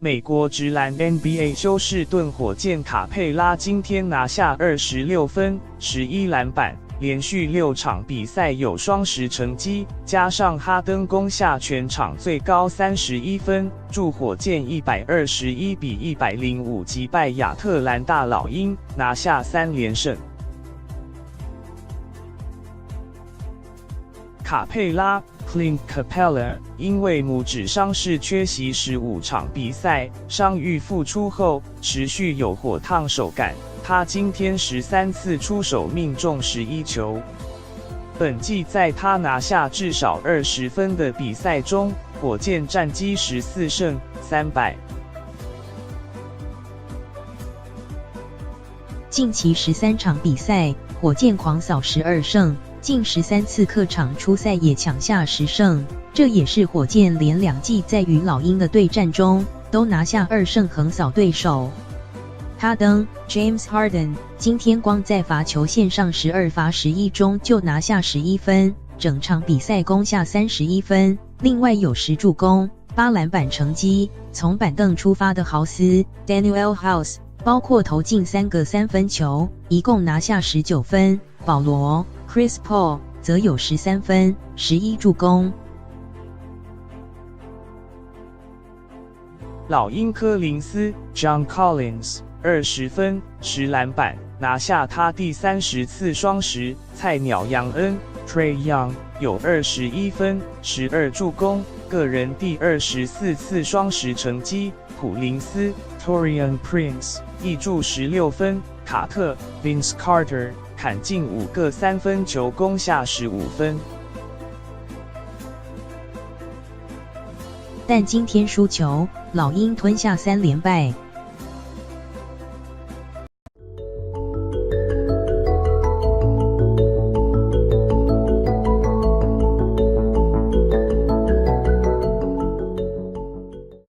美国职篮 NBA 休士顿火箭卡佩拉今天拿下26分、11篮板，连续6场比赛有双10成绩，加上哈登攻下全场最高31分，助火箭121-105击败亚特兰大老鹰，拿下3连胜。卡佩拉 Clint Capella 因为拇指伤势缺席15场比赛，伤愈复出后持续有火烫手感。他今天13次出手命中11球。本季在他拿下至少20分的比赛中，火箭战绩14胜3败。近期13场比赛，火箭狂扫12胜。近13次客场出赛也抢下10胜，这也是火箭连2季在与老鹰的对战中都拿下2胜横扫对手。哈登 James Harden 今天光在罚球线上12罚11中就拿下11分，整场比赛攻下31分，另外有10助攻、8篮板成绩。从板凳出发的豪斯 Daniel House 包括投进3个3分球，一共拿下19分。保罗Chris Paul 则有13分、11助攻。老鹰柯林斯 John Collins 20分、10篮板，拿下他第30次双10。菜鸟杨恩 Trae Young 有21分、12助攻，个人第24次双10成绩。普林斯 Taurean Prince 一助16分。卡特 Vince Carter砍进5个3分球，攻下15分。但今天输球，老鹰吞下3连败。